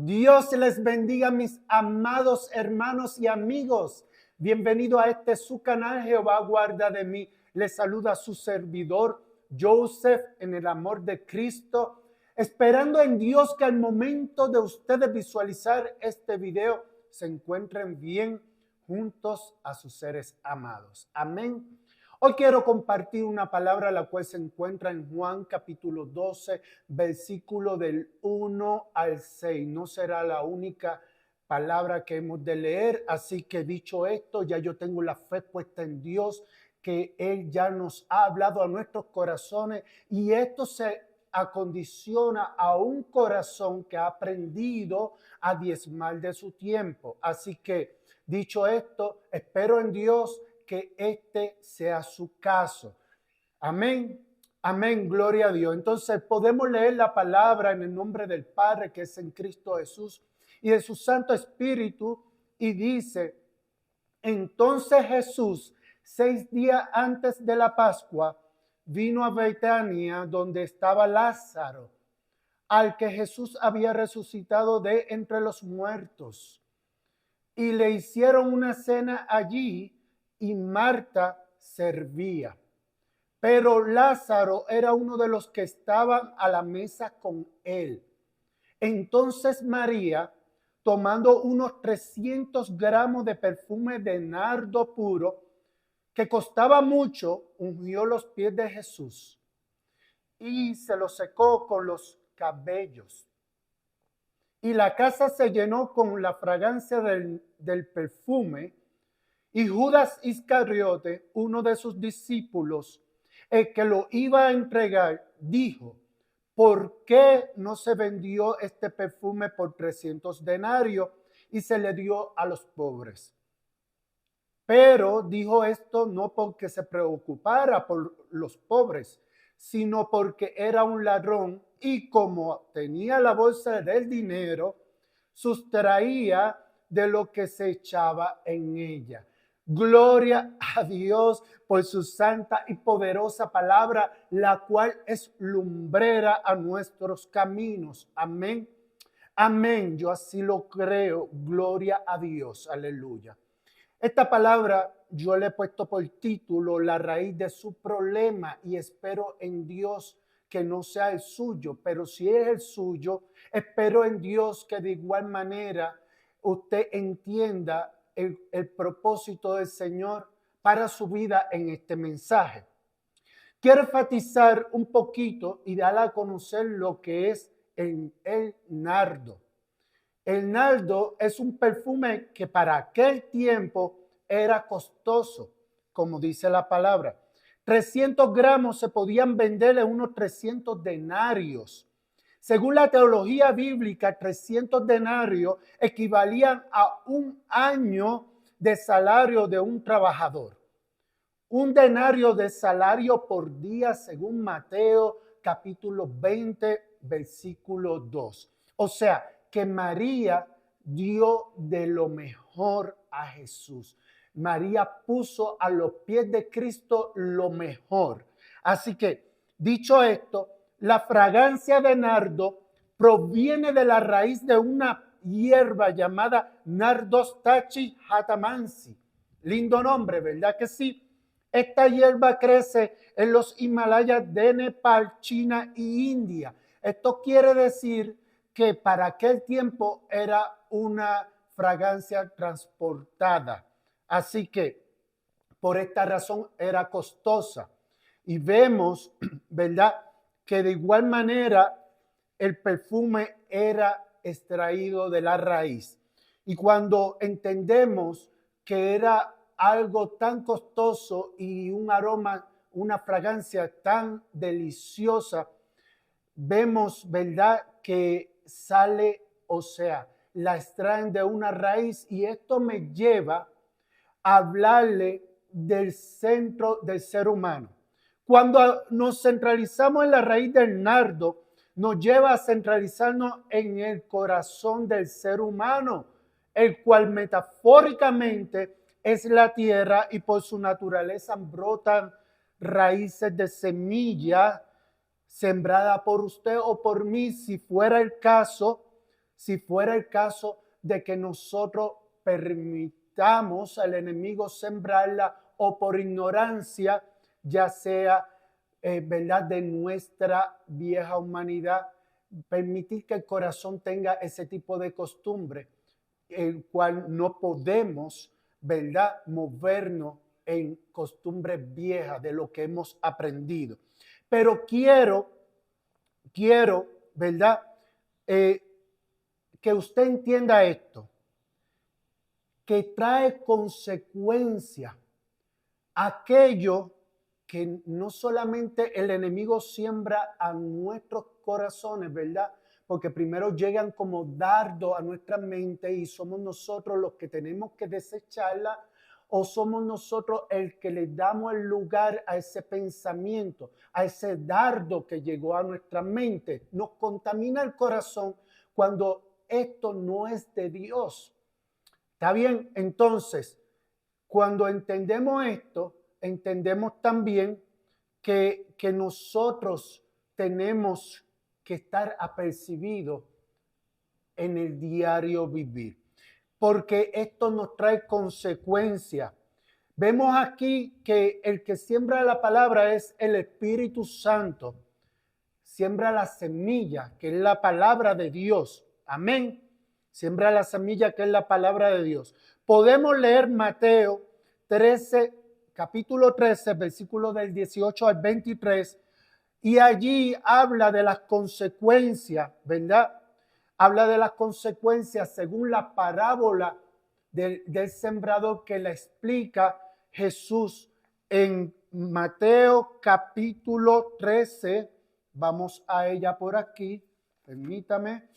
Dios les bendiga, mis amados hermanos y amigos. Bienvenido a su canal, Jehová guarda de mí. Les saluda su servidor, Joseph, en el amor de Cristo, esperando en Dios que al momento de ustedes visualizar este video se encuentren bien juntos a sus seres amados. Amén. Hoy quiero compartir una palabra la cual se encuentra en Juan capítulo 12, versículo del 1 al 6. No será la única palabra que hemos de leer, así que dicho esto, ya yo tengo la fe puesta en Dios, que Él ya nos ha hablado a nuestros corazones y esto se acondiciona a un corazón que ha aprendido a diezmar de su tiempo. Así que dicho esto, espero en Dios que este sea su caso. Amén. Amén, gloria a Dios. Entonces podemos leer la palabra en el nombre del Padre que es en Cristo Jesús y de su Santo Espíritu, y dice: entonces Jesús, 6 días antes de la Pascua, vino a Betania donde estaba Lázaro, al que Jesús había resucitado de entre los muertos. Y le hicieron una cena allí y Marta servía. Pero Lázaro era uno de los que estaban a la mesa con él. Entonces María, tomando unos 300 gramos de perfume de nardo puro, que costaba mucho, ungió los pies de Jesús y se los secó con los cabellos. Y la casa se llenó con la fragancia del perfume. Y Judas Iscariote, uno de sus discípulos, el que lo iba a entregar, dijo: ¿por qué no se vendió este perfume por 300 denarios y se le dio a los pobres? Pero dijo esto no porque se preocupara por los pobres, sino porque era un ladrón y como tenía la bolsa del dinero, sustraía de lo que se echaba en ella. Gloria a Dios por su santa y poderosa palabra, la cual es lumbrera a nuestros caminos. Amén. Amén. Yo así lo creo. Gloria a Dios. Aleluya. Esta palabra yo le he puesto por título La raíz de su problema, y espero en Dios que no sea el suyo, pero si es el suyo, espero en Dios que de igual manera usted entienda el propósito del Señor para su vida en este mensaje. Quiero enfatizar un poquito y dar a conocer lo que es el nardo. El nardo es un perfume que para aquel tiempo era costoso, como dice la palabra. 300 gramos se podían vender en unos 300 denarios. Según la teología bíblica, 300 denarios equivalían a un año de salario de un trabajador. Un denario de salario por día, según Mateo capítulo 20, versículo 2. O sea, que María dio de lo mejor a Jesús. María puso a los pies de Cristo lo mejor. Así que, dicho esto, la fragancia de nardo proviene de la raíz de una hierba llamada Nardostachys hatamansi. Lindo nombre, ¿verdad que sí? Esta hierba crece en los Himalayas de Nepal, China y India. Esto quiere decir que para aquel tiempo era una fragancia transportada. Así que por esta razón era costosa. Y vemos, ¿verdad?, que de igual manera el perfume era extraído de la raíz. Y cuando entendemos que era algo tan costoso y un aroma, una fragancia tan deliciosa, vemos, ¿verdad?, que sale, o sea, la extraen de una raíz, y esto me lleva a hablarle del centro del ser humano. Cuando nos centralizamos en la raíz del nardo, nos lleva a centralizarnos en el corazón del ser humano, el cual metafóricamente es la tierra, y por su naturaleza brotan raíces de semilla sembrada por usted o por mí, si fuera el caso, si fuera el caso de que nosotros permitamos al enemigo sembrarla o por ignorancia, ya sea, ¿verdad?, de nuestra vieja humanidad, permitir que el corazón tenga ese tipo de costumbre, el cual no podemos, ¿verdad?, movernos en costumbres viejas de lo que hemos aprendido. Pero quiero, ¿verdad?, que usted entienda esto, que trae consecuencia aquello que no solamente el enemigo siembra a nuestros corazones, ¿verdad? Porque primero llegan como dardo a nuestra mente y somos nosotros los que tenemos que desecharla, o somos nosotros el que le damos el lugar a ese pensamiento, a ese dardo que llegó a nuestra mente. Nos contamina el corazón cuando esto no es de Dios. ¿Está bien? Entonces, cuando entendemos esto, entendemos también que nosotros tenemos que estar apercibidos en el diario vivir, porque esto nos trae consecuencias. Vemos aquí que el que siembra la palabra es el Espíritu Santo. Siembra la semilla, que es la palabra de Dios. Amén. Siembra la semilla, que es la palabra de Dios. Podemos leer Mateo 13, capítulo 13, versículos del 18 al 23, y allí habla de las consecuencias, ¿verdad? Habla de las consecuencias según la parábola del sembrador que la explica Jesús en Mateo capítulo 13. Vamos a ella por aquí, permítame.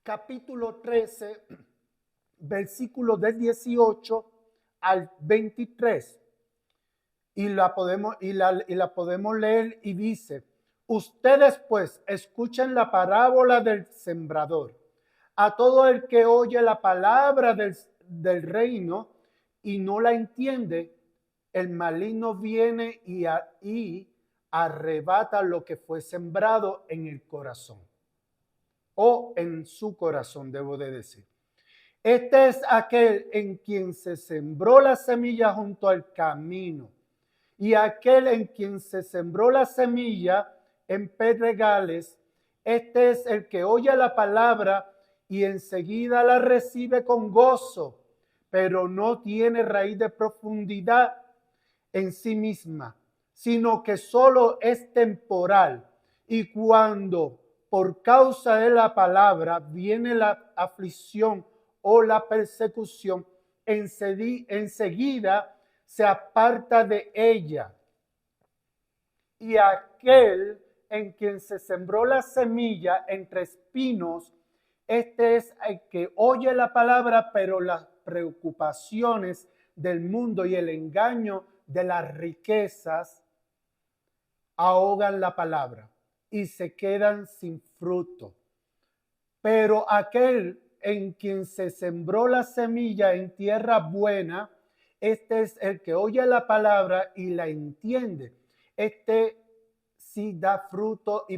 Capítulo 13, versículos del 18 al 23. Y la podemos leer y dice: ustedes pues escuchen la parábola del sembrador. A todo el que oye la palabra del reino y no la entiende, el maligno viene y arrebata lo que fue sembrado en el corazón, o en su corazón, debo de decir. Este es aquel en quien se sembró la semilla junto al camino, y aquel en quien se sembró la semilla en pedregales. Este es el que oye la palabra y enseguida la recibe con gozo, pero no tiene raíz de profundidad en sí misma, sino que solo es temporal. Y cuando por causa de la palabra viene la aflicción o la persecución, enseguida se aparta de ella. Y aquel en quien se sembró la semilla entre espinos, este es el que oye la palabra, pero las preocupaciones del mundo y el engaño de las riquezas ahogan la palabra y se quedan sin fruto. Pero aquel en quien se sembró la semilla en tierra buena, este es el que oye la palabra y la entiende. Este sí da fruto y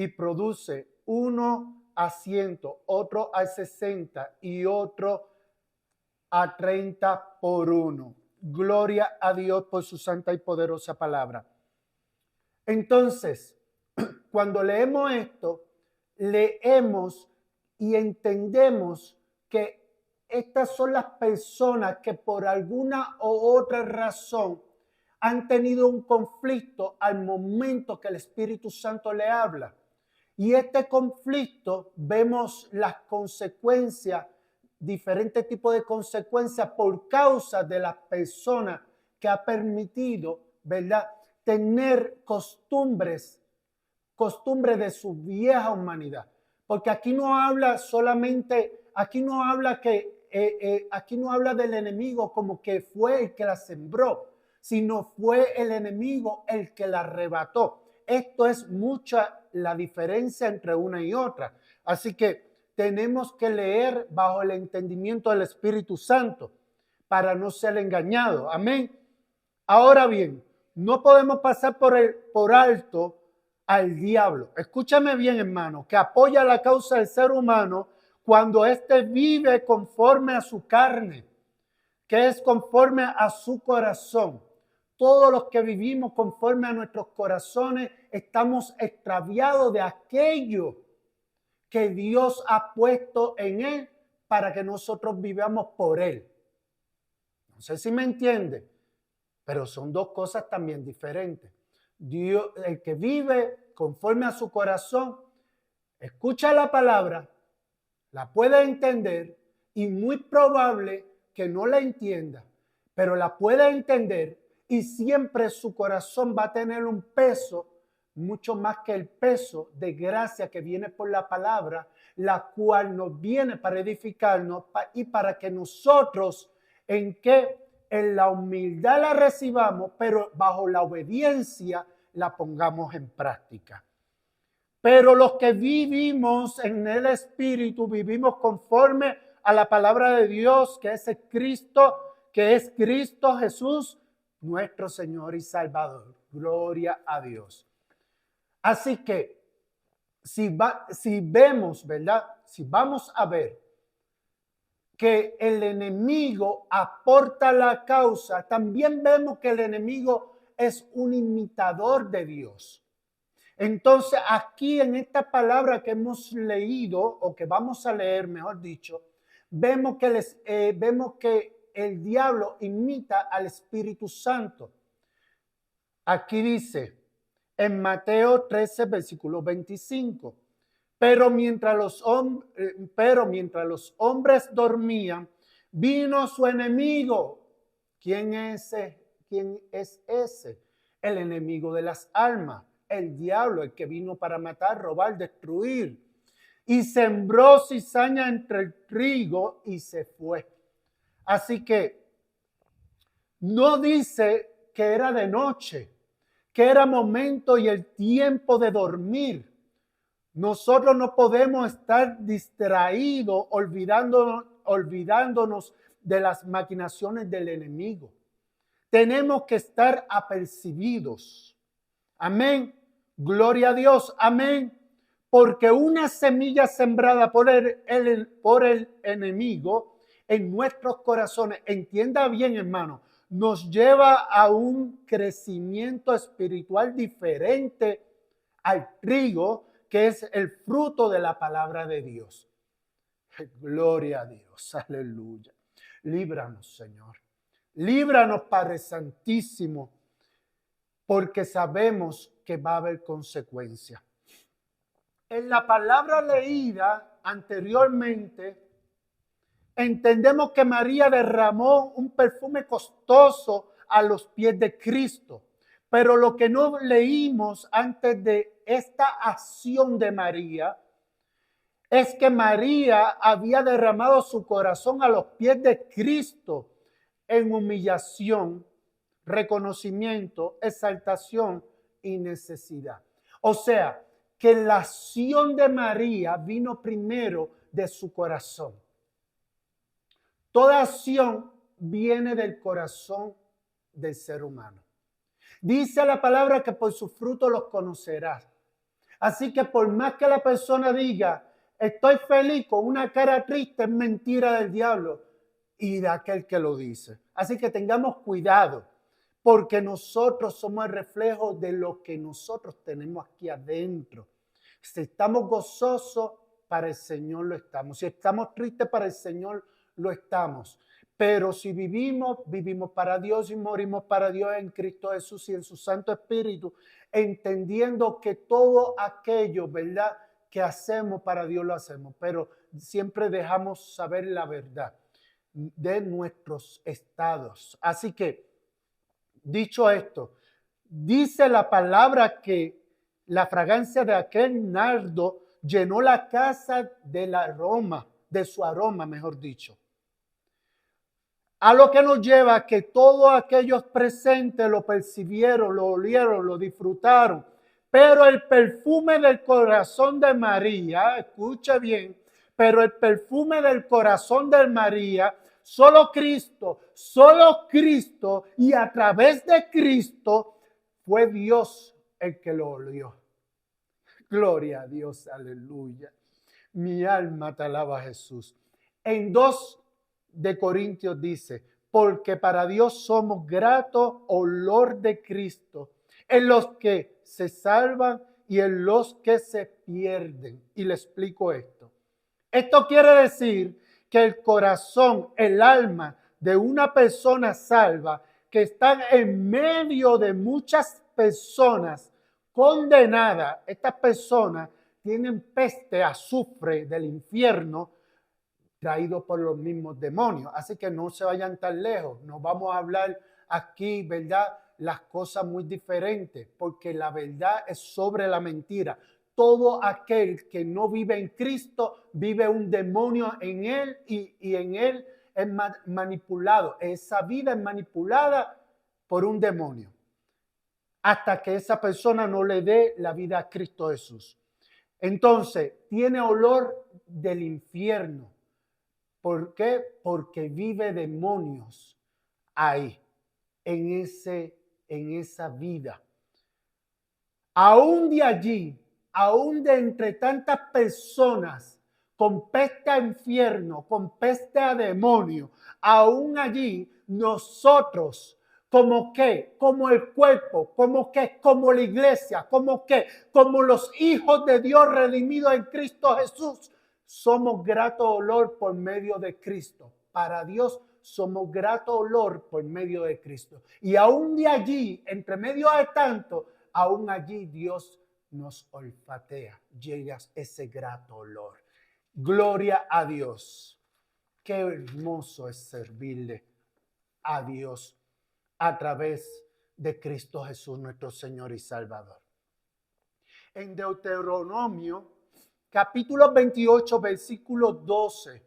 produce uno a 100, otro a 60 y otro a 30 por uno. Gloria a Dios por su santa y poderosa palabra. Entonces, cuando leemos esto, leemos y entendemos que estas son las personas que por alguna u otra razón han tenido un conflicto al momento que el Espíritu Santo le habla. Y este conflicto, vemos las consecuencias, diferentes tipos de consecuencias por causa de la persona que ha permitido, ¿verdad?, tener costumbres de su vieja humanidad. Porque aquí no habla solamente, aquí no habla del enemigo como que fue el que la sembró, sino fue el enemigo el que la arrebató. Esto es mucha la diferencia entre una y otra. Así que tenemos que leer bajo el entendimiento del Espíritu Santo para no ser engañados. Amén. Ahora bien, no podemos pasar por alto al diablo. Escúchame bien, hermano, que apoya la causa del ser humano cuando éste vive conforme a su carne, que es conforme a su corazón. Todos los que vivimos conforme a nuestros corazones estamos extraviados de aquello que Dios ha puesto en él para que nosotros vivamos por él. No sé si me entiende, pero son dos cosas también diferentes. Dios, el que vive conforme a su corazón, escucha la palabra, la puede entender y muy probable que no la entienda, pero la puede entender y siempre su corazón va a tener un peso mucho más que el peso de gracia que viene por la palabra, la cual nos viene para edificarnos y para que nosotros en la humildad la recibamos, pero bajo la obediencia la pongamos en práctica. Pero los que vivimos en el Espíritu, vivimos conforme a la palabra de Dios, que es Cristo Jesús, nuestro Señor y Salvador. Gloria a Dios. Así que, si vemos, ¿verdad? Si vamos a ver que el enemigo aporta la causa, también vemos que el enemigo es un imitador de Dios. Entonces, aquí en esta palabra que hemos leído, o que vamos a leer, mejor dicho, vemos que el diablo imita al Espíritu Santo. Aquí dice, en Mateo 13, versículo 25, pero mientras los hombres dormían, vino su enemigo. ¿Quién es ese? El enemigo de las almas, el diablo, el que vino para matar, robar, destruir. Y sembró cizaña entre el trigo y se fue. Así que no dice que era de noche, que era momento y el tiempo de dormir. Nosotros no podemos estar distraídos, olvidándonos de las maquinaciones del enemigo. Tenemos que estar apercibidos. Amén. Gloria a Dios. Amén. Porque una semilla sembrada por el enemigo en nuestros corazones, entienda bien, hermano, nos lleva a un crecimiento espiritual diferente al trigo, que es el fruto de la palabra de Dios. Gloria a Dios, aleluya. Líbranos, Señor. Líbranos, Padre Santísimo, porque sabemos que va a haber consecuencias. En la palabra leída anteriormente, entendemos que María derramó un perfume costoso a los pies de Cristo. Pero lo que no leímos antes de esta acción de María es que María había derramado su corazón a los pies de Cristo en humillación, reconocimiento, exaltación y necesidad. O sea, que la acción de María vino primero de su corazón. Toda acción viene del corazón del ser humano. Dice la palabra que por sus frutos los conocerás. Así que por más que la persona diga, estoy feliz con una cara triste, es mentira del diablo y de aquel que lo dice. Así que tengamos cuidado, porque nosotros somos el reflejo de lo que nosotros tenemos aquí adentro. Si estamos gozosos, para el Señor lo estamos. Si estamos tristes, para el Señor lo estamos. Pero si vivimos para Dios y morimos para Dios en Cristo Jesús y en su Santo Espíritu, entendiendo que todo aquello, ¿verdad?, que hacemos para Dios lo hacemos, pero siempre dejamos saber la verdad de nuestros estados. Así que, dicho esto, dice la palabra que la fragancia de aquel nardo llenó la casa de su aroma, mejor dicho. A lo que nos lleva a que todos aquellos presentes lo percibieron, lo olieron, lo disfrutaron. Pero el perfume del corazón de María, escucha bien, pero el perfume del corazón de María, solo Cristo y a través de Cristo fue Dios el que lo olió. Gloria a Dios, aleluya. Mi alma te alaba, Jesús. En 2 de Corintios dice, porque para Dios somos grato olor de Cristo en los que se salvan y en los que se pierden. Y le explico esto. Esto quiere decir que el corazón, el alma de una persona salva que está en medio de muchas personas condenadas, estas personas tienen peste, azufre del infierno traído por los mismos demonios. Así que no se vayan tan lejos. No vamos a hablar aquí, ¿verdad? Las cosas muy diferentes, porque la verdad es sobre la mentira. Todo aquel que no vive en Cristo vive un demonio en él y en él es manipulado. Esa vida es manipulada por un demonio hasta que esa persona no le dé la vida a Cristo Jesús. Entonces, tiene olor del infierno. ¿Por qué? Porque vive demonios ahí, en esa vida. Aún de allí, aún de entre tantas personas con peste a infierno, con peste a demonio, aún allí nosotros, como que, como el cuerpo, como que, como la iglesia, como que, como los hijos de Dios redimidos en Cristo Jesús, somos grato olor por medio de Cristo. Para Dios somos grato olor por medio de Cristo. Y aún de allí, entre medio de tanto, aún allí Dios nos olfatea. Llega ese grato olor. Gloria a Dios. Qué hermoso es servirle a Dios a través de Cristo Jesús, nuestro Señor y Salvador. En Deuteronomio, capítulo 28, versículo 12,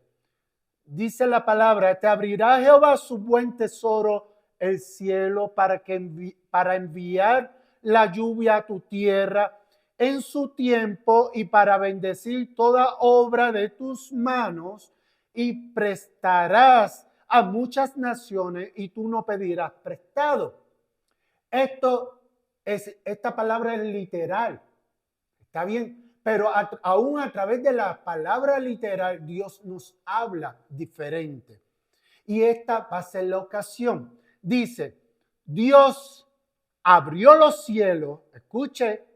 dice la palabra, te abrirá Jehová su buen tesoro, el cielo, para enviar la lluvia a tu tierra en su tiempo y para bendecir toda obra de tus manos, y prestarás a muchas naciones y tú no pedirás prestado. Esta palabra es literal, está bien, pero aún a través de la palabra literal Dios nos habla diferente. Y esta va a ser la ocasión. Dice, Dios abrió los cielos, escuche,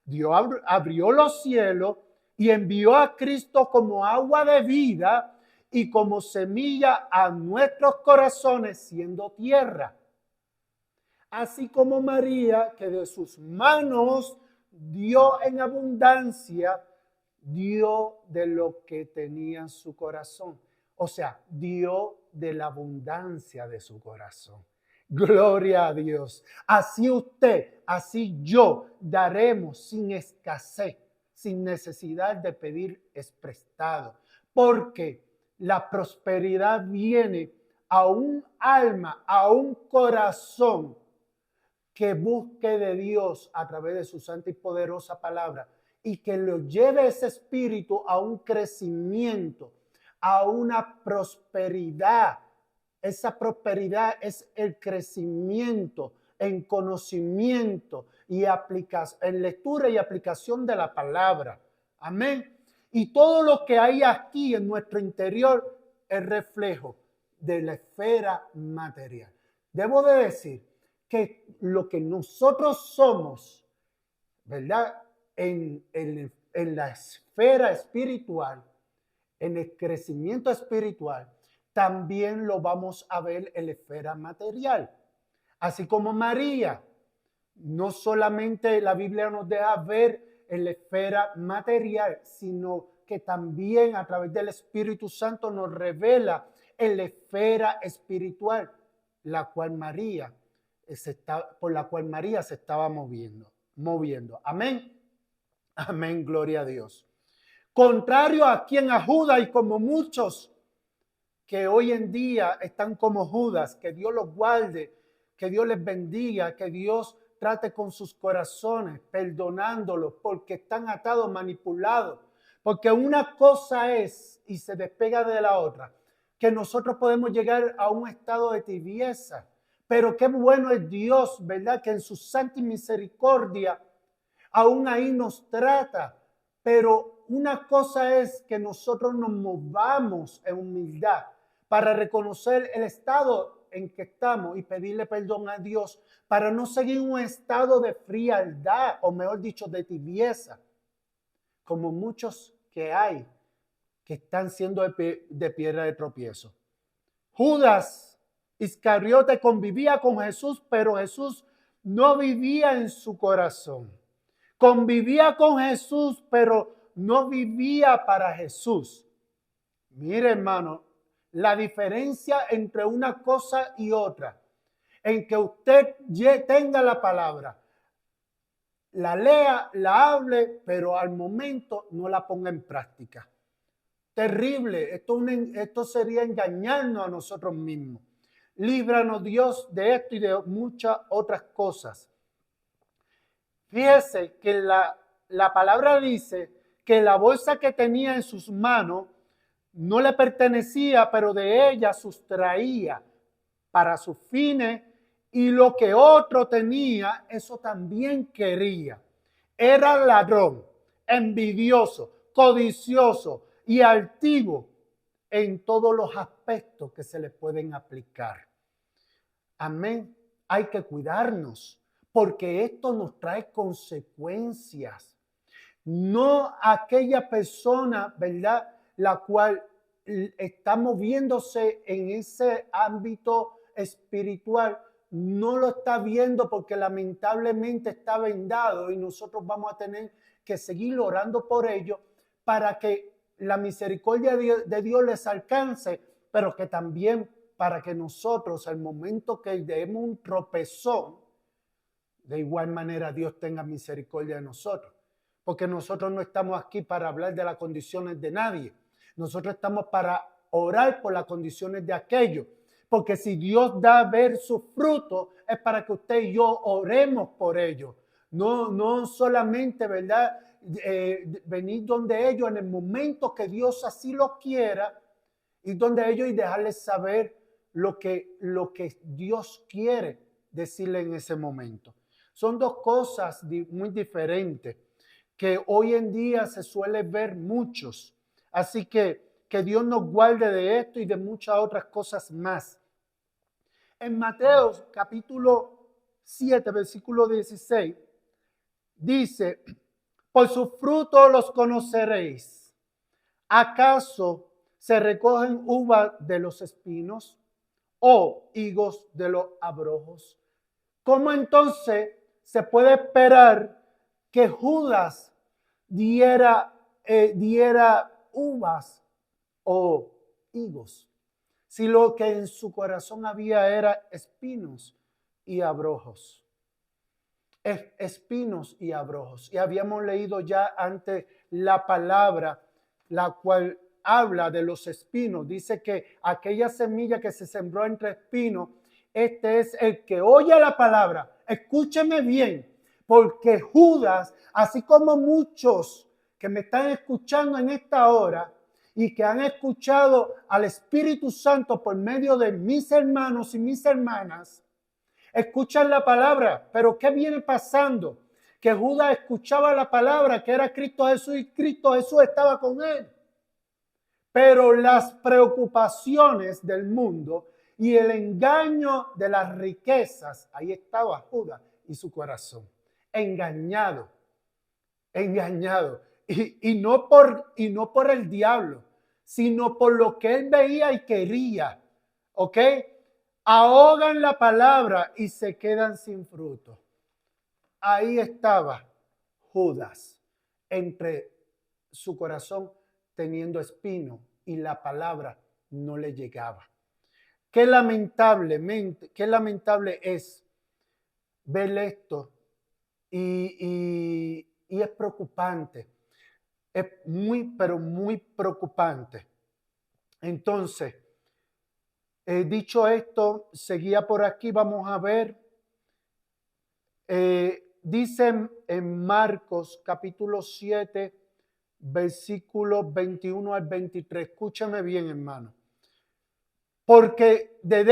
Dios abrió los cielos y envió a Cristo como agua de vida y como semilla a nuestros corazones siendo tierra. Así como María, que de sus manos dio en abundancia, dio de lo que tenía en su corazón. O sea, dio de la abundancia de su corazón. Gloria a Dios. Así usted, así yo daremos sin escasez, sin necesidad de pedir prestado. Porque la prosperidad viene a un alma, a un corazón que busque de Dios a través de su santa y poderosa palabra y que lo lleve ese espíritu a un crecimiento, a una prosperidad. Esa prosperidad es el crecimiento en conocimiento y en lectura y aplicación de la palabra. Amén. Y todo lo que hay aquí en nuestro interior es reflejo de la esfera material. Debo de decir que lo que nosotros somos, ¿verdad? En la esfera espiritual, en el crecimiento espiritual, también lo vamos a ver en la esfera material. Así como María, no solamente la Biblia nos deja ver en la esfera material, sino que también a través del Espíritu Santo nos revela en la esfera espiritual, por la cual María se estaba moviendo. Amén. Amén, gloria a Dios. Contrario a Judas y como muchos que hoy en día están como Judas, que Dios los guarde, que Dios les bendiga, que Dios trate con sus corazones, perdonándolos porque están atados, manipulados. Porque una cosa es, y se despega de la otra, que nosotros podemos llegar a un estado de tibieza. Pero qué bueno es Dios, ¿verdad? Que en su santa misericordia aún ahí nos trata Pero una cosa es que nosotros nos movamos en humildad para reconocer el estado en que estamos y pedirle perdón a Dios para no seguir un estado de frialdad, o mejor dicho, de tibieza, como muchos que hay que están siendo de piedra de tropiezo. Judas Iscariote convivía con Jesús, pero Jesús no vivía en su corazón. Convivía con Jesús, pero no vivía para Jesús. Mire, hermano, la diferencia entre una cosa y otra, en que usted tenga la palabra, la lea, la hable, pero al momento no la ponga en práctica. Terrible, esto sería engañarnos a nosotros mismos. Líbranos, Dios, de esto y de muchas otras cosas. Fíjese que la palabra dice que la bolsa que tenía en sus manos no le pertenecía, pero de ella sustraía para sus fines, y lo que otro tenía, eso también quería. Era ladrón, envidioso, codicioso y altivo en todos los aspectos que se le pueden aplicar. Amén. Hay que cuidarnos, porque esto nos trae consecuencias. No aquella persona, ¿verdad?, la cual está moviéndose en ese ámbito espiritual, no lo está viendo porque lamentablemente está vendado, y nosotros vamos a tener que seguir orando por ello para que la misericordia de Dios les alcance, pero que también para que nosotros, al momento que demos un tropezón, de igual manera Dios tenga misericordia de nosotros. Porque nosotros no estamos aquí para hablar de las condiciones de nadie. Nosotros estamos para orar por las condiciones de aquellos. Porque si Dios da a ver sus frutos, es para que usted y yo oremos por ellos. No solamente, ¿verdad?, venir donde ellos en el momento que Dios así lo quiera, y donde ellos y dejarles saber lo que Dios quiere decirle en ese momento. Son dos cosas muy diferentes que hoy en día se suele ver muchos. Así que Dios nos guarde de esto y de muchas otras cosas más. En Mateo capítulo 7, versículo 16, dice: por sus frutos los conoceréis. ¿Acaso se recogen uvas de los espinos o higos de los abrojos? ¿Cómo entonces se puede esperar que Judas diera uvas o higos si lo que en su corazón había era espinos y abrojos? Espinos y abrojos. Y habíamos leído ya antes la palabra, la cual habla de los espinos. Dice que aquella semilla que se sembró entre espinos, este es el que oye la palabra. Escúcheme bien, porque Judas, así como muchos que me están escuchando en esta hora y que han escuchado al Espíritu Santo por medio de mis hermanos y mis hermanas, escuchan la palabra, pero ¿qué viene pasando? Que Judas escuchaba la palabra, que era Cristo Jesús, y Cristo Jesús estaba con él. Pero las preocupaciones del mundo y el engaño de las riquezas, ahí estaba Judas y su corazón, engañado. Y no por el diablo, sino por lo que él veía y quería. ¿Ok? Ahogan la palabra y se quedan sin fruto. Ahí estaba Judas, entre su corazón teniendo espino, y la palabra no le llegaba. Qué lamentable es ver esto, y es preocupante. Es pero muy preocupante. Entonces, dicho esto, seguía por aquí, vamos a ver. Dice en Marcos capítulo 7, versículos 21 al 23. Escúchame bien, hermano. Porque de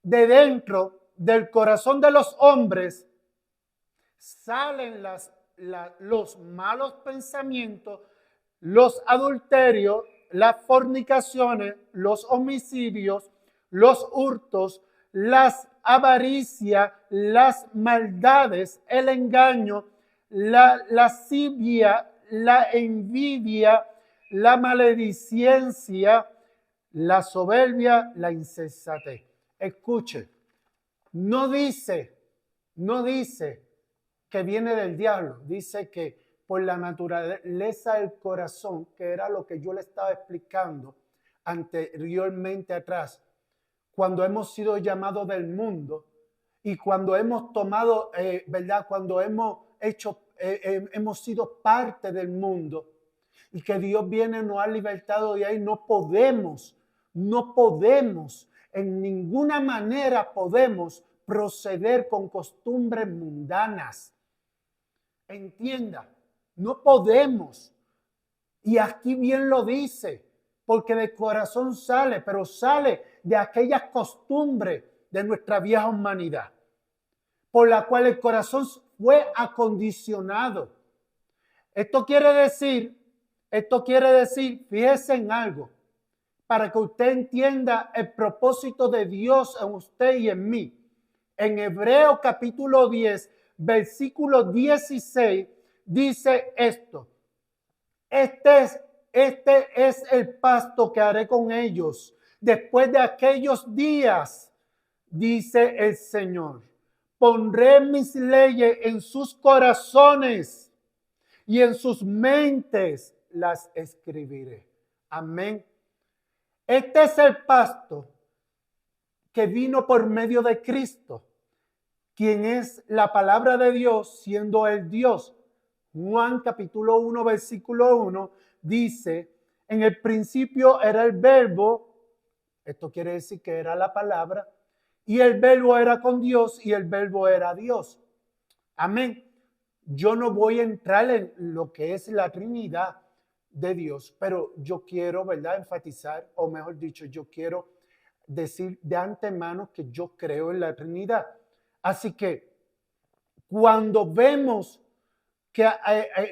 dentro del corazón de los hombres salen los malos pensamientos, los adulterios, las fornicaciones, los homicidios, los hurtos, las avaricias, las maldades, el engaño, la lascivia, la envidia, la maledicencia, la soberbia, la insensatez. Escuche, no dice que viene del diablo, dice que por la naturaleza del corazón, que era lo que yo le estaba explicando anteriormente atrás, cuando hemos sido llamados del mundo y cuando hemos tomado, ¿verdad? Cuando hemos sido parte del mundo y que Dios viene, nos ha libertado de ahí, no podemos, en ninguna manera podemos proceder con costumbres mundanas. Entienda, no podemos. Y aquí bien lo dice, porque del corazón sale, pero sale de aquellas costumbres de nuestra vieja humanidad, por la cual el corazón fue acondicionado. Esto quiere decir, fíjese en algo, para que usted entienda el propósito de Dios en usted y en mí. En Hebreos capítulo 10, versículo 16, dice esto: Este es el pacto que haré con ellos después de aquellos días, dice el Señor. Pondré mis leyes en sus corazones y en sus mentes las escribiré. Amén. Este es el pacto que vino por medio de Cristo, quien es la palabra de Dios, siendo el Dios. Juan capítulo 1, versículo 1 dice: en el principio era el verbo, esto quiere decir que era la palabra, y el verbo era con Dios y el verbo era Dios. Amén. Yo no voy a entrar en lo que es la Trinidad de Dios, pero yo quiero, ¿verdad?, enfatizar, o mejor dicho, yo quiero decir de antemano que yo creo en la Trinidad. Así que cuando vemos que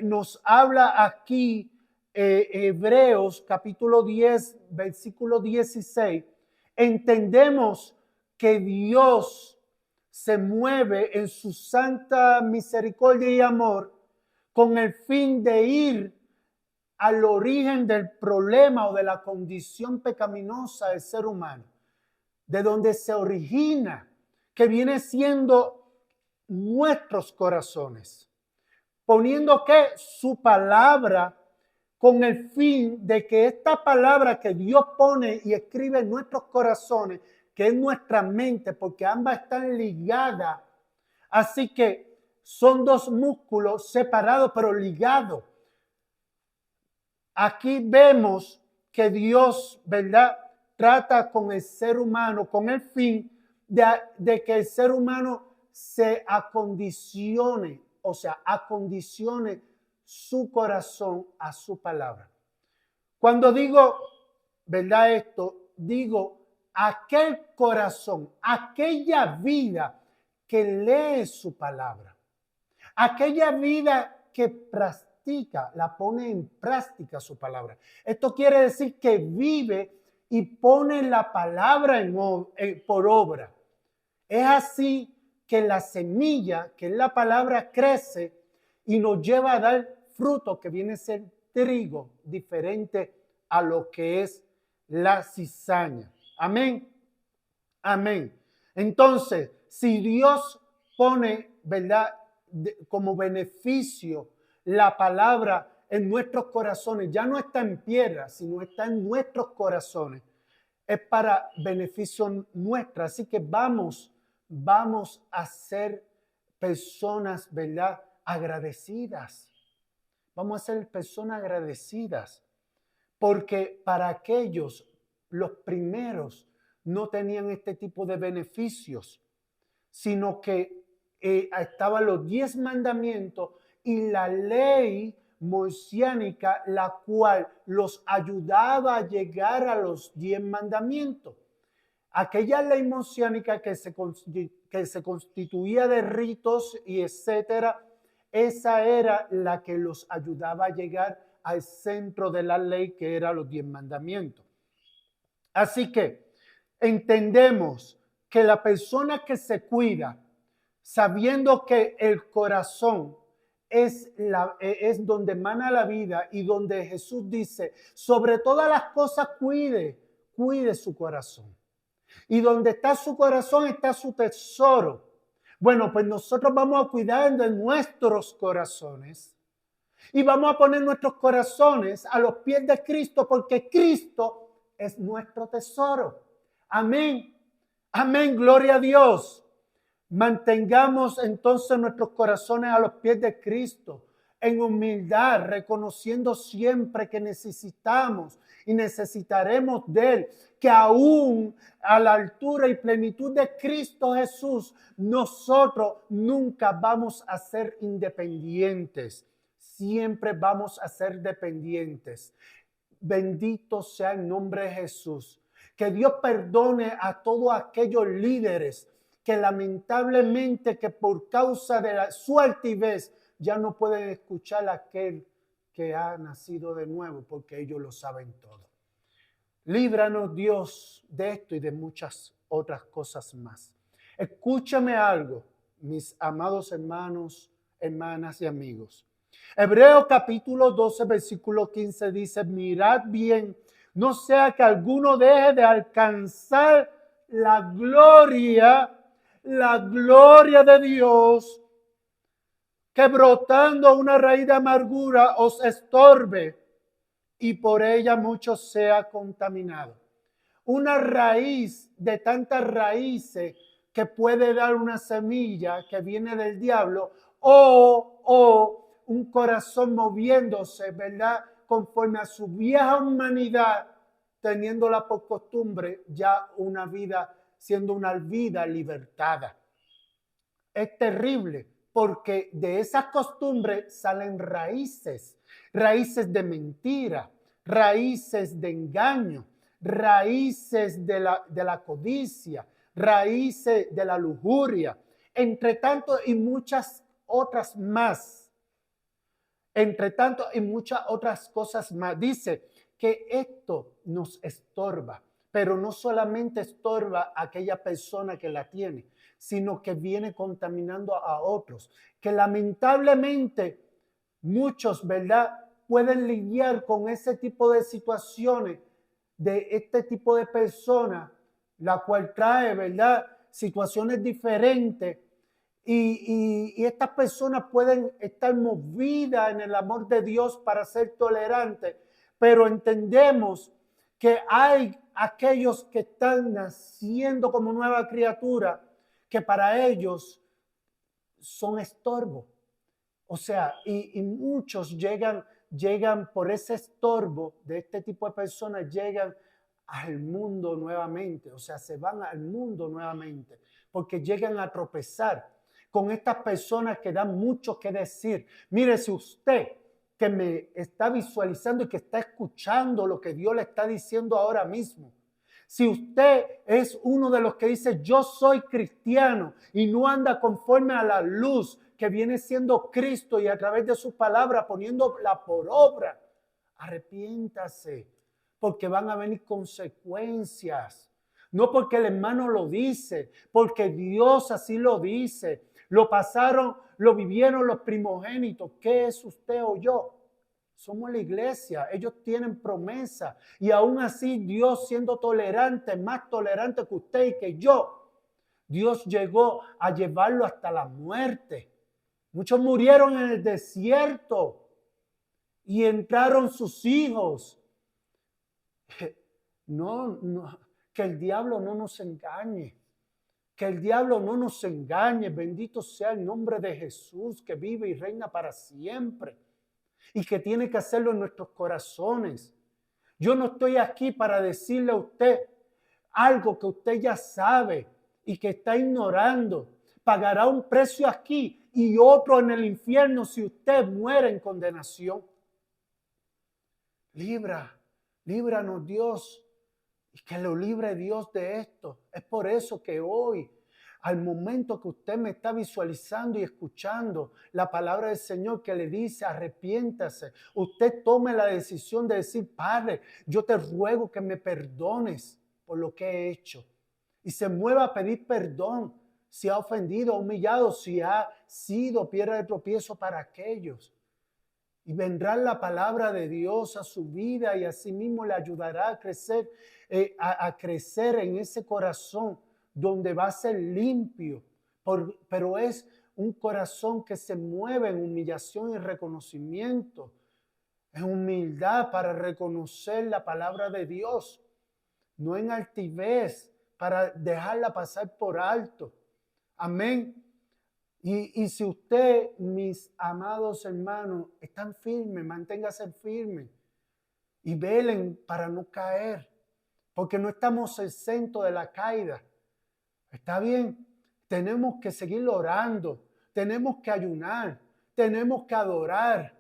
nos habla aquí Hebreos capítulo 10, versículo 16, entendemos que Dios se mueve en su santa misericordia y amor con el fin de ir al origen del problema o de la condición pecaminosa del ser humano, de donde se origina, que viene siendo nuestros corazones, poniendo que su palabra, con el fin de que esta palabra que Dios pone y escribe en nuestros corazones, que es nuestra mente, porque ambas están ligadas, así que son dos músculos separados pero ligados. Aquí vemos que Dios, ¿verdad?, trata con el ser humano con el fin de que el ser humano se acondicione, o sea, acondicione su corazón a su palabra. Cuando digo, ¿verdad?, esto, digo aquel corazón, aquella vida que lee su palabra, aquella vida que practica, la pone en práctica su palabra. Esto quiere decir que vive y pone la palabra por obra. Es así que la semilla, que es la palabra, crece y nos lleva a dar fruto que viene a ser trigo, diferente a lo que es la cizaña. Amén. Amén. Entonces, si Dios pone, ¿verdad?, como beneficio la palabra en nuestros corazones, ya no está en piedra, sino está en nuestros corazones, es para beneficio nuestro. Así que vamos a ser personas, ¿verdad?, agradecidas. Vamos a ser personas agradecidas, porque para aquellos, los primeros, no tenían este tipo de beneficios, sino que estaban los 10 mandamientos y la ley mosiánica, la cual los ayudaba a llegar a los 10 mandamientos. Aquella ley mosiánica que se constituía de ritos y etcétera, esa era la que los ayudaba a llegar al centro de la ley, que eran los 10 mandamientos. Así que entendemos que la persona que se cuida, sabiendo que el corazón es donde emana la vida y donde Jesús dice, sobre todas las cosas cuide su corazón. Y donde está su corazón está su tesoro. Bueno, pues nosotros vamos a cuidar de nuestros corazones y vamos a poner nuestros corazones a los pies de Cristo, porque Cristo es nuestro tesoro. Amén. Amén. Gloria a Dios. Mantengamos entonces nuestros corazones a los pies de Cristo, en humildad, reconociendo siempre que necesitamos y necesitaremos de Él, que aún a la altura y plenitud de Cristo Jesús, nosotros nunca vamos a ser independientes, siempre vamos a ser dependientes. Bendito sea el nombre de Jesús. Que Dios perdone a todos aquellos líderes que lamentablemente que por causa de su altivez ya no pueden escuchar a aquel que ha nacido de nuevo, porque ellos lo saben todo. Líbranos, Dios, de esto y de muchas otras cosas más. Escúchame algo, mis amados hermanos, hermanas y amigos. Hebreos capítulo 12, versículo 15 dice, mirad bien, no sea que alguno deje de alcanzar la gloria de Dios, que brotando una raíz de amargura os estorbe y por ella muchos sea contaminado. Una raíz de tantas raíces que puede dar una semilla que viene del diablo o un corazón moviéndose, ¿verdad? Conforme a su vieja humanidad, teniéndola por costumbre, ya una vida, siendo una vida libertada. Es terrible porque de esas costumbres salen raíces de mentira, raíces de engaño, raíces de la codicia, raíces de la lujuria, entre tanto y muchas otras más. Entre tanto y muchas otras cosas más. Dice que esto nos estorba, pero no solamente estorba a aquella persona que la tiene, sino que viene contaminando a otros, que lamentablemente muchos, ¿verdad?, pueden lidiar con ese tipo de situaciones, de este tipo de personas, la cual trae, ¿verdad?, situaciones diferentes. Y estas personas pueden estar movidas en el amor de Dios para ser tolerantes, pero entendemos que hay aquellos que están naciendo como nueva criatura, que para ellos son estorbo. O sea, y muchos llegan por ese estorbo de este tipo de personas, llegan al mundo nuevamente. O sea, se van al mundo nuevamente porque llegan a tropezar con estas personas que dan mucho que decir. Mire, si usted que me está visualizando y que está escuchando lo que Dios le está diciendo ahora mismo, si usted es uno de los que dice yo soy cristiano y no anda conforme a la luz que viene siendo Cristo y a través de su palabra poniéndola por obra, arrepiéntase, porque van a venir consecuencias. No porque el hermano lo dice, porque Dios así lo dice. Lo pasaron, lo vivieron los primogénitos. ¿Qué es usted o yo? Somos la iglesia. Ellos tienen promesa. Y aún así Dios, siendo tolerante, más tolerante que usted y que yo, Dios llegó a llevarlo hasta la muerte. Muchos murieron en el desierto y entraron sus hijos. No, que el diablo no nos engañe. Que el diablo no nos engañe. Bendito sea el nombre de Jesús, que vive y reina para siempre y que tiene que hacerlo en nuestros corazones. Yo no estoy aquí para decirle a usted algo que usted ya sabe y que está ignorando. Pagará un precio aquí y otro en el infierno si usted muere en condenación. Líbranos Dios. Y que lo libre Dios de esto. Es por eso que hoy Al momento que usted me está visualizando y escuchando la palabra del Señor que le dice arrepiéntase, usted tome la decisión de decir, Padre, yo te ruego que me perdones por lo que he hecho. Y se mueva a pedir perdón si ha ofendido, humillado, si ha sido piedra de tropiezo para aquellos. Y vendrá la palabra de Dios a su vida y asimismo le ayudará a crecer, a crecer en ese corazón donde va a ser limpio. Pero es un corazón que se mueve en humillación y reconocimiento, en humildad para reconocer la palabra de Dios, no en altivez para dejarla pasar por alto. Amén. Y si usted, mis amados hermanos, están firmes, manténgase firmes y velen para no caer, porque no estamos exentos de la caída. ¿Está bien? Tenemos que seguir orando, tenemos que ayunar, tenemos que adorar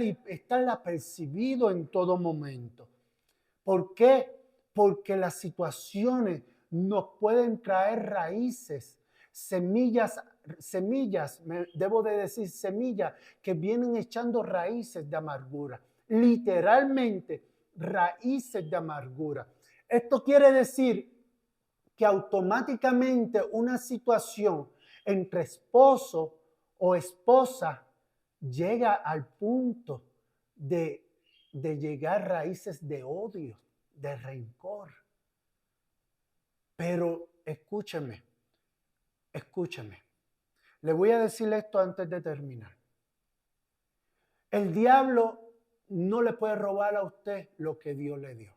y estar apercibido en todo momento. ¿Por qué? Porque las situaciones nos pueden traer raíces, semillas, debo de decir semillas que vienen echando raíces de amargura. Literalmente, raíces de amargura. Esto quiere decir que automáticamente una situación entre esposo o esposa llega al punto de llegar raíces de odio, de rencor. Pero escúcheme. Le voy a decir esto antes de terminar. El diablo no le puede robar a usted lo que Dios le dio.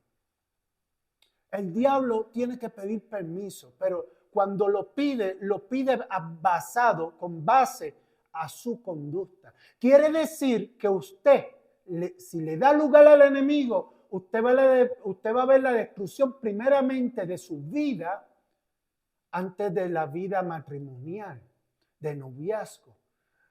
El diablo tiene que pedir permiso, pero cuando lo pide con base a su conducta. Quiere decir que usted, si le da lugar al enemigo, usted va a ver la destrucción primeramente de su vida antes de la vida matrimonial, de noviazgo,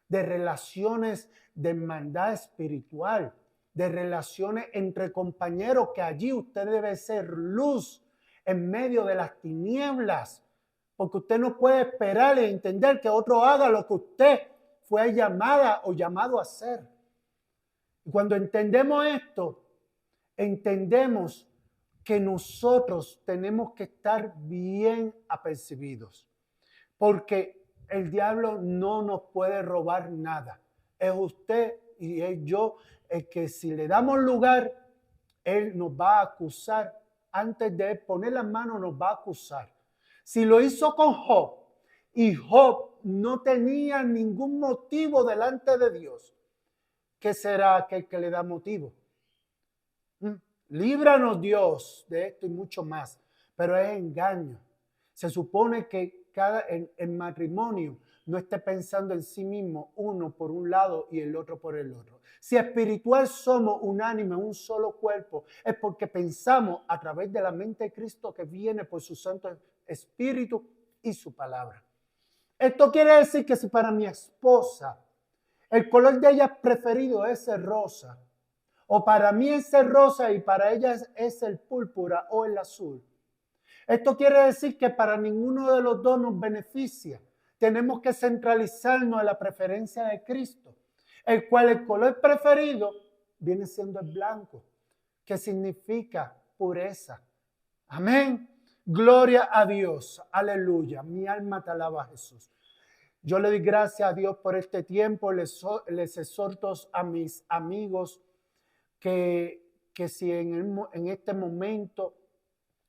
de relaciones de hermandad espiritual, de relaciones entre compañeros, que allí usted debe ser luz en medio de las tinieblas, porque usted no puede esperar y entender que otro haga lo que usted fue llamada o llamado a hacer. Y cuando entendemos esto, entendemos que nosotros tenemos que estar bien apercibidos, porque el diablo no nos puede robar nada. Es usted y es yo el que, si le damos lugar, él nos va a acusar. Antes de poner las manos nos va a acusar. Si lo hizo con Job, y Job no tenía ningún motivo delante de Dios, ¿qué será aquel que le da motivo? Líbranos, Dios, de esto y mucho más. Pero es engaño. Se supone que en matrimonio no esté pensando en sí mismo, uno por un lado y el otro por el otro. Si espiritual somos unánime, un solo cuerpo, es porque pensamos a través de la mente de Cristo que viene por su Santo Espíritu y su palabra. Esto quiere decir que si para mi esposa el color de ella preferido es el rosa, o para mí es el rosa y para ella es el púrpura o el azul, esto quiere decir que para ninguno de los dos nos beneficia. Tenemos que centralizarnos en la preferencia de Cristo, el cual el color preferido viene siendo el blanco, que significa pureza. Amén. Gloria a Dios. Aleluya. Mi alma te alaba, Jesús. Yo le doy gracias a Dios por este tiempo. Les exhorto a mis amigos que si en este momento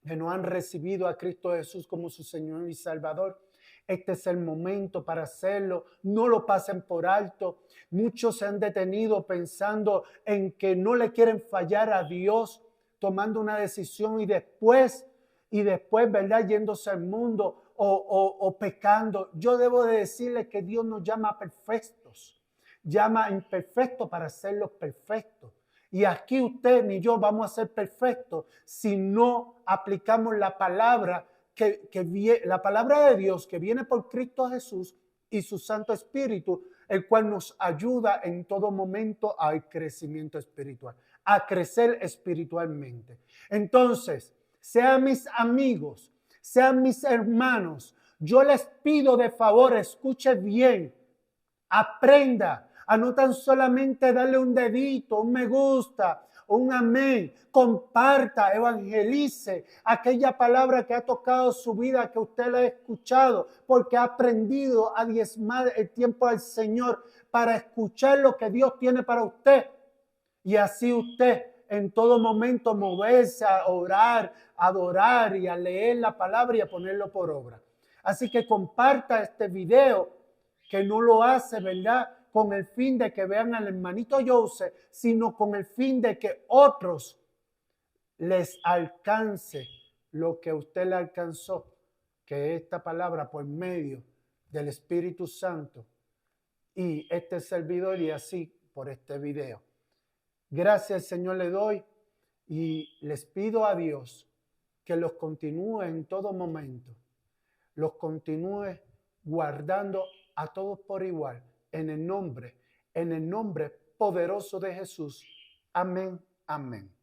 que no han recibido a Cristo Jesús como su Señor y Salvador, este es el momento para hacerlo. No lo pasen por alto. Muchos se han detenido pensando en que no le quieren fallar a Dios, tomando una decisión y después, ¿verdad?, yéndose al mundo o pecando. Yo debo de decirles que Dios nos llama perfectos, llama imperfectos para hacerlos perfectos. Y aquí usted ni yo vamos a ser perfectos si no aplicamos la palabra la palabra de Dios que viene por Cristo Jesús y su Santo Espíritu, el cual nos ayuda en todo momento al crecimiento espiritual, a crecer espiritualmente. Entonces, sean mis amigos, sean mis hermanos. Yo les pido de favor, escuche bien, aprenda a no tan solamente darle un dedito, un me gusta, un amén. Comparta, evangelice aquella palabra que ha tocado su vida, que usted la ha escuchado, porque ha aprendido a diezmar el tiempo del Señor para escuchar lo que Dios tiene para usted. Y así usted en todo momento moverse a orar, a adorar y a leer la palabra y a ponerlo por obra. Así que comparta este video, que no lo hace, ¿verdad?, con el fin de que vean al hermanito Joseph, sino con el fin de que otros les alcance lo que usted le alcanzó, que esta palabra por medio del Espíritu Santo y este servidor, y así por este video. Gracias, Señor, le doy y les pido a Dios que los continúe en todo momento, los continúe guardando a todos por igual, en el nombre poderoso de Jesús. Amén, amén.